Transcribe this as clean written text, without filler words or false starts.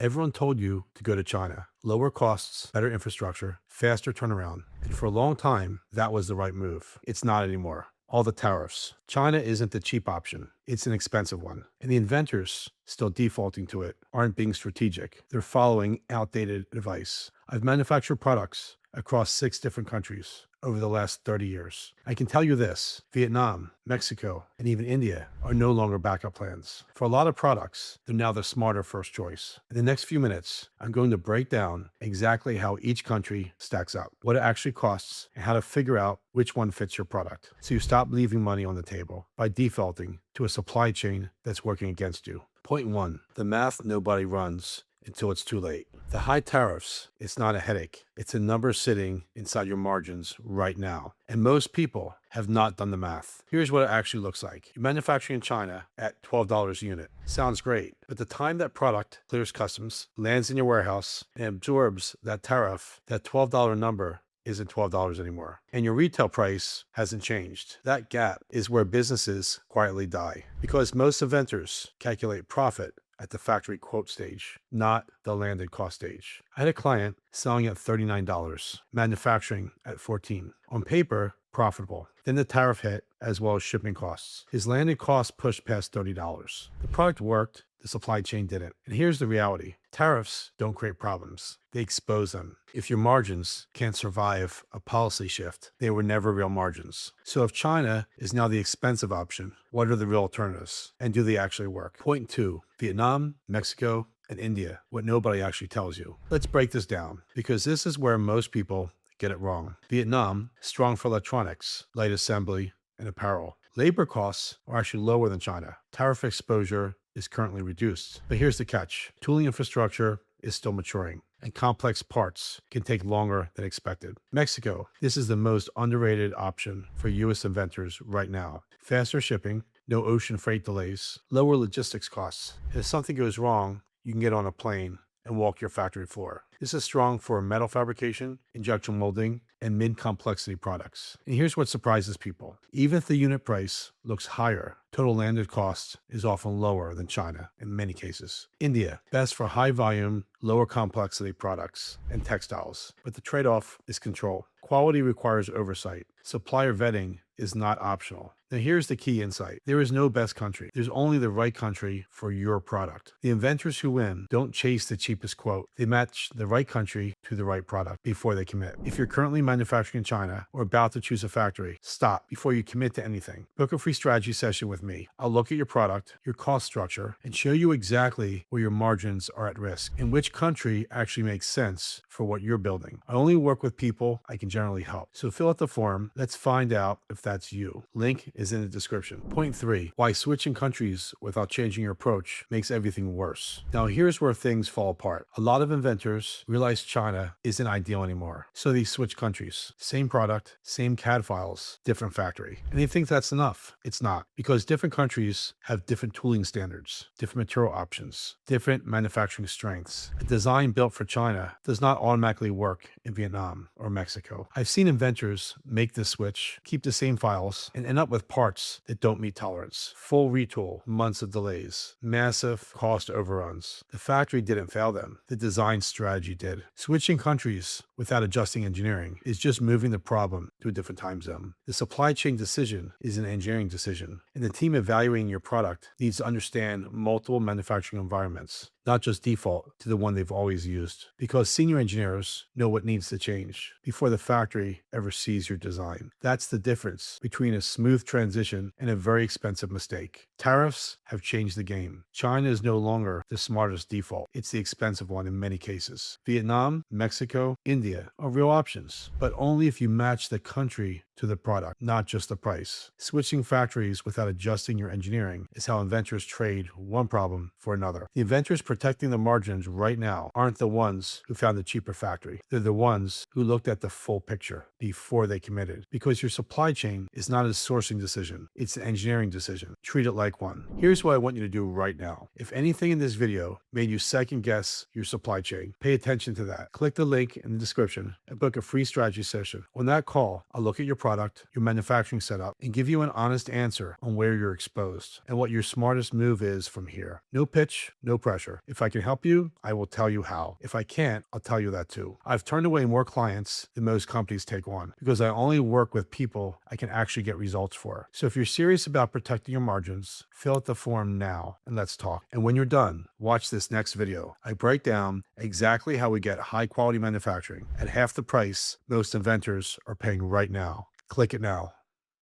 Everyone told you to go to China. Lower costs, better infrastructure, faster turnaround. And for a long time, that was the right move. It's not anymore. All the tariffs. China isn't the cheap option. It's an expensive one. And the inventors, still defaulting to it, aren't being strategic. They're following outdated advice. I've manufactured products across 6 different countries over the last 30 years. I can tell you this: Vietnam, Mexico, and even India are no longer backup plans. For a lot of products, they're now the smarter first choice. In the next few minutes, I'm going to break down exactly how each country stacks up, what it actually costs, and how to figure out which one fits your product, so you stop leaving money on the table by defaulting to a supply chain that's working against you. Point one: the math nobody runs until it's too late. The high tariffs, it's not a headache. It's a number sitting inside your margins right now. And most people have not done the math. Here's what it actually looks like. You're manufacturing in China at $12 a unit. Sounds great, but the time that product clears customs, lands in your warehouse, and absorbs that tariff, that $12 number isn't $12 anymore. And your retail price hasn't changed. That gap is where businesses quietly die, because most inventors calculate profit at the factory quote stage, not the landed cost stage. I had a client selling at $39, manufacturing at $14. On paper, profitable. Then the tariff hit, as well as shipping costs. His landed cost pushed past $30. The product worked, the supply chain didn't. And here's the reality: tariffs don't create problems, they expose them. If your margins can't survive a policy shift, they were never real margins. So if China is now the expensive option, what are the real alternatives? And do they actually work? Point two: Vietnam, Mexico, and India, what nobody actually tells you. Let's break this down, because this is where most people get it wrong. Vietnam, strong for electronics, light assembly, and apparel. Labor costs are actually lower than China. Tariff exposure is currently reduced. But here's the catch: tooling infrastructure is still maturing, and complex parts can take longer than expected. Mexico, this is the most underrated option for US inventors right now. Faster shipping, no ocean freight delays, lower logistics costs. If something goes wrong, you can get on a plane and walk your factory floor. This is strong for metal fabrication, injection molding, and mid-complexity products. And here's what surprises people: even if the unit price looks higher, total landed cost is often lower than China in many cases. India, best for high volume, lower complexity products and textiles. But the trade-off is control. Quality requires oversight. Supplier vetting is not optional. Now here's the key insight: there is no best country. There's only the right country for your product. The inventors who win don't chase the cheapest quote. They match the right country to the right product before they commit. If you're currently manufacturing in China or about to choose a factory, stop before you commit to anything. Book a free strategy session with me. I'll look at your product, your cost structure, and show you exactly where your margins are at risk and which country actually makes sense for what you're building. I only work with people I can generally help. So fill out the form. Let's find out if that's you. Link is in the description. Point three: why switching countries without changing your approach makes everything worse. Now here's where things fall apart. A lot of inventors realize China isn't ideal anymore, so they switch countries. Same product, same CAD files, different factory. And they think that's enough. It's not, because different countries have different tooling standards, different material options, different manufacturing strengths. A design built for China does not automatically work in Vietnam or Mexico. I've seen inventors make this switch, keep the same files, and end up with parts that don't meet tolerance. Full retool, months of delays, massive cost overruns. The factory didn't fail them. The design strategy did. Switching countries without adjusting engineering is just moving the problem to a different time zone. The supply chain decision is an engineering decision, and the team evaluating your product needs to understand multiple manufacturing environments, not just default to the one they've always used, because senior engineers know what needs to change before the factory ever sees your design. That's the difference between a smooth transition and a very expensive mistake. Tariffs have changed the game. China is no longer the smartest default. It's the expensive one in many cases. Vietnam, Mexico, India are real options, but only if you match the country to the product, not just the price. Switching factories without adjusting your engineering is how inventors trade one problem for another. The inventors protecting the margins right now aren't the ones who found the cheaper factory. They're the ones who looked at the full picture before they committed. Because your supply chain is not a sourcing decision, it's an engineering decision. Treat it like one. Here's what I want you to do right now. If anything in this video made you second guess your supply chain, pay attention to that. Click the link in the description and book a free strategy session. On that call, I'll look at your product, your manufacturing setup, and give you an honest answer on where you're exposed and what your smartest move is from here. No pitch, no pressure. future. If I can help you, I will tell you how. If I can't, I'll tell you that too. I've turned away more clients than most companies take on because I only work with people I can actually get results for. So if you're serious about protecting your margins, fill out the form now and let's talk. And when you're done, watch this next video. I break down exactly how we get high quality manufacturing at half the price most inventors are paying right now. Click it now.